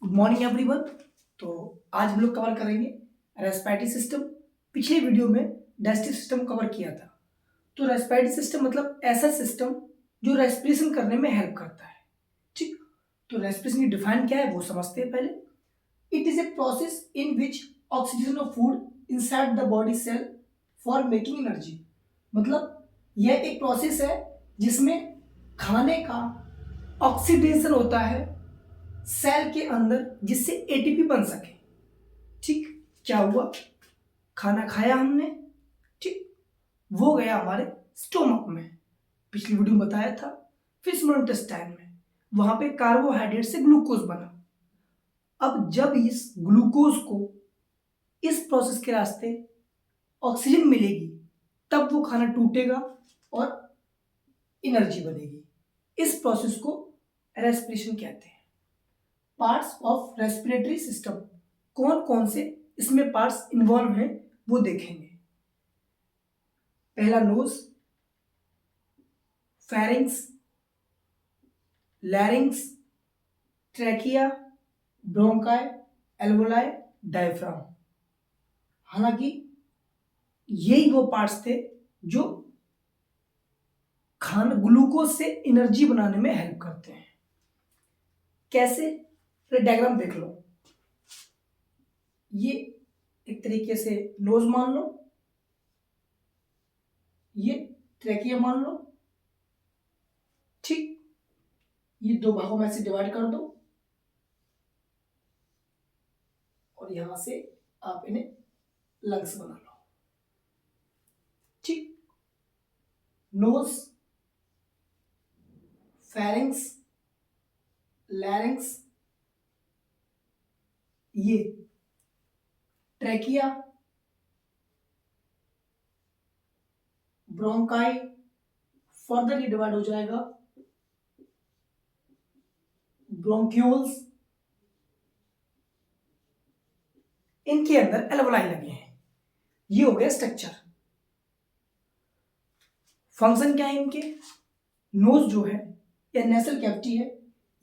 Good morning everyone. तो आज हम लोग कवर करेंगे रेस्पिरेटरी सिस्टम। पिछले वीडियो में डाइजेस्टिव सिस्टम कवर किया था। तो रेस्पिरेटरी सिस्टम मतलब ऐसा सिस्टम जो रेस्पिरेशन करने में हेल्प करता है। ठीक। तो रेस्पिरेशन की डिफाइन क्या है वो समझते हैं पहले। It is a process in which oxygen of food inside the body cell for making energy. मतलब यह एक प्रोसेस है जिसमें खाने का ऑक्सीडेशन होता है सेल के अंदर जिससे एटीपी बन सके। ठीक। क्या हुआ, खाना खाया हमने, ठीक, वो गया हमारे स्टोमक में, पिछली वीडियो में बताया था, फिर स्मॉल इंटेस्टाइन में, वहां पे कार्बोहाइड्रेट से ग्लूकोज बना। अब जब इस ग्लूकोज को इस प्रोसेस के रास्ते ऑक्सीजन मिलेगी तब वो खाना टूटेगा और एनर्जी बनेगी। इस प्रोसेस को रेस्पिरेशन कहते हैं। पार्ट्स ऑफ रेस्पिरेटरी सिस्टम, कौन कौन से इसमें पार्ट्स इन्वॉल्व हैं वो देखेंगे। पहला nose, pharynx, larynx, trachea, bronchi, alveoli, diaphragm. हालांकि यही वो पार्ट्स थे जो ग्लूकोज से एनर्जी बनाने में हेल्प करते हैं। कैसे, फिर डायग्राम देख लो। ये एक तरीके से नोज मान लो, ये ट्रैकिया मान लो, ठीक। ये दो भागों में से डिवाइड कर दो और यहां से आप इन्हें लंग्स बना लो, ठीक। नोज, फेरिंग्स, लैरिंग्स, ये ट्रैकिया, ब्रोंकाई, फर्दर ये डिवाइड हो जाएगा ब्रोंक्यूल्स, इनके अंदर एल्वोलाई लगे हैं। ये हो गया स्ट्रक्चर। फंक्शन क्या है इनके, नोज जो है या नेसल कैविटी है,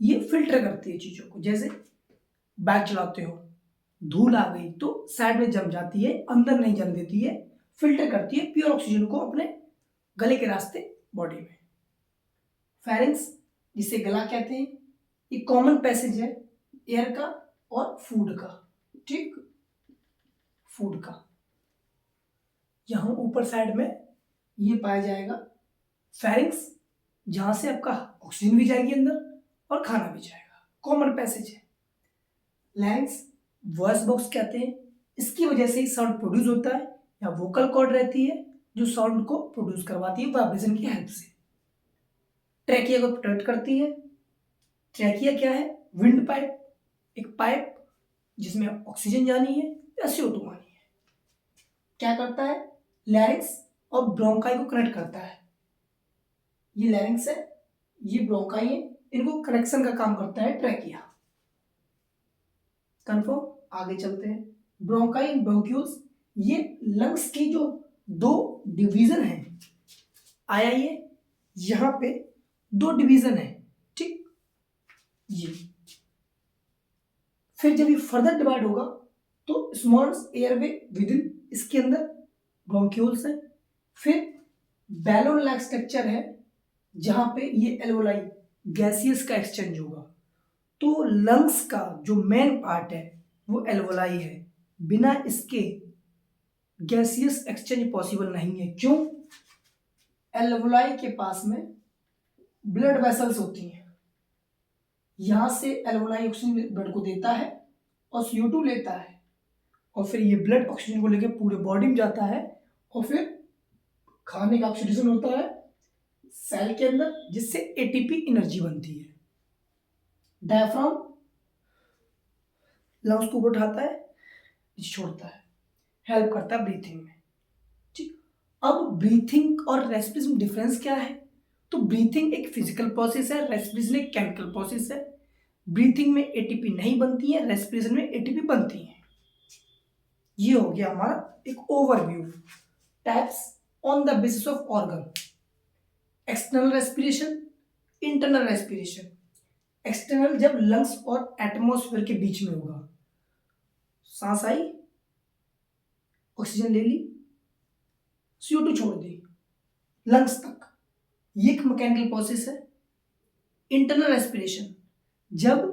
ये फिल्टर करती है चीजों को। जैसे बाइक चलाते हो, धूल आ गई तो साइड में जम जाती है, अंदर नहीं जम देती है, फिल्टर करती है प्योर ऑक्सीजन को अपने गले के रास्ते बॉडी में। फेरिंग्स, जिसे गला कहते हैं, ये कॉमन पैसेज है एयर का और फूड का, ठीक, फूड का। यहां ऊपर साइड में ये पाया जाएगा फेरिंग्स, जहां से आपका ऑक्सीजन भी जाएगी अंदर और खाना भी जाएगा, कॉमन पैसेज है। लैरिंग्स वॉइस बॉक्स कहते हैं, इसकी वजह से ही साउंड प्रोड्यूस होता है, या वोकल कॉर्ड रहती है जो साउंड को प्रोड्यूस करवाती है वाइब्रेशन की हेल्प से। ट्रैकिया को प्रोटेक्ट करती है। ट्रैकिया क्या है, विंड पाइप, एक पाइप जिसमें ऑक्सीजन जानी है या CO2 आनी है। क्या करता है, लैरिंग्स और ब्रोंकाई को कनेक्ट करता है। ये लैरिंग्स है, ये ब्रोंकाई है, इनको कनेक्शन का काम करता है ट्रैकिया। कन्फर्म, आगे चलते हैं। ब्रोंकाई एंड ब्रोंक्यूल्स, ये लंग्स की जो दो डिवीजन है, आया ये यहां पे दो डिवीजन है, ठीक। ये फिर जब ये फर्दर डिवाइड होगा तो स्मॉल एयरवे विद इन, इसके अंदर ब्रोंक्यूल्स है। फिर बैलून लाइक स्ट्रक्चर है जहां पे ये एल्वोलाई गैसियस का एक्सचेंज होगा। तो लंग्स का जो मेन पार्ट है वो एल्वोलाई है, बिना इसके गैसियस एक्सचेंज पॉसिबल नहीं है। क्यों, एल्वोलाई के पास में ब्लड वेसल्स होती हैं, यहां से एल्वोलाई ऑक्सीजन ब्लड को देता है और CO2 लेता है, और फिर ये ब्लड ऑक्सीजन को लेकर पूरे बॉडी में जाता है, और फिर खाने का ऑक्सीडेशन होता है सेल के अंदर जिससे ATP एनर्जी बनती है। डायफ्राम लंग्स को उठाता है, छोड़ता है, हेल्प करता है ब्रीथिंग में, ठीक। अब ब्रीथिंग और रेस्पिरेशन डिफरेंस क्या है, तो ब्रीथिंग एक फिजिकल प्रोसेस है, रेस्पिरेशन एक केमिकल प्रोसेस है। ब्रीथिंग में ATP नहीं बनती है, रेस्पिरेशन में ATP बनती है। ये हो गया हमारा एक overview. Types on the basis of organ, external respiration, internal respiration. External जब लंग्स और एटमॉस्फेयर के बीच में होगा, सांस आई, ऑक्सीजन ले ली, CO2 छोड़ दी लंग्स तक, ये एक मैकेनिकल प्रोसेस है। इंटरनल रेस्पिरेशन, जब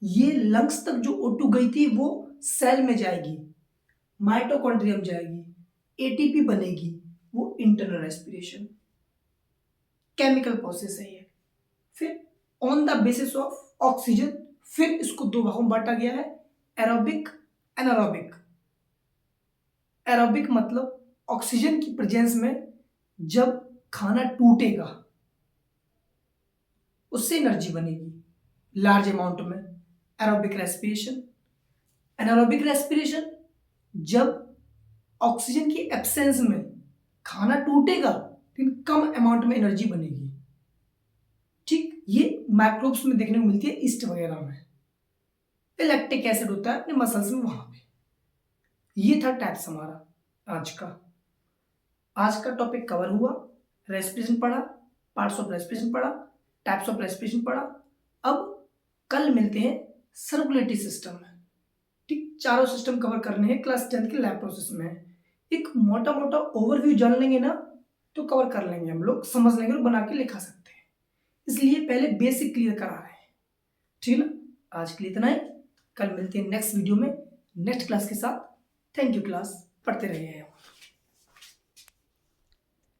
ये लंग्स तक जो O2 गई थी वो सेल में जाएगी, माइटोकॉन्ड्रियम जाएगी, ATP बनेगी, वो इंटरनल रेस्पिरेशन केमिकल प्रोसेस है ये। फिर on the basis of oxygen, फिर इसको दो भागों में बांटा गया है, एरोबिक, एनारोबिक। एरोबिक मतलब ऑक्सीजन की प्रेजेंस में जब खाना टूटेगा उससे एनर्जी बनेगी लार्ज अमाउंट में, एरोबिक रेस्पिरेशन। एनारोबिक रेस्पिरेशन, जब ऑक्सीजन की एब्सेंस में खाना टूटेगा लेकिन कम अमाउंट में एनर्जी बनेगी। ठीक, ये माइक्रोब्स में देखने को मिलती है, ईस्ट वगैरह में। लैक्टिक एसिड होता है अपने मसल्स में, वहां पे। ये था टाइप्स हमारा आज का टॉपिक कवर हुआ। रेस्पिरेशन पढ़ा, पार्ट्स ऑफ रेस्पिरेशन पढ़ा, टाइप्स ऑफ रेस्पिरेशन पढ़ा। अब कल मिलते हैं सर्कुलेटरी सिस्टम में। ठीक, चारों सिस्टम कवर करने हैं क्लास 10 के लैब प्रोसेस में। एक मोटा मोटा ओवरव्यू जान लेंगे ना तो कवर कर लेंगे, हम लोग समझ लेंगे और बना के लिखा सकते हैं, इसलिए पहले बेसिक क्लियर करा रहे हैं। ठीक है ना, आज के लिए इतना ही। कल मिलते हैं नेक्स्ट वीडियो में नेक्स्ट क्लास के साथ। थैंक यू क्लास, पढ़ते रहिए।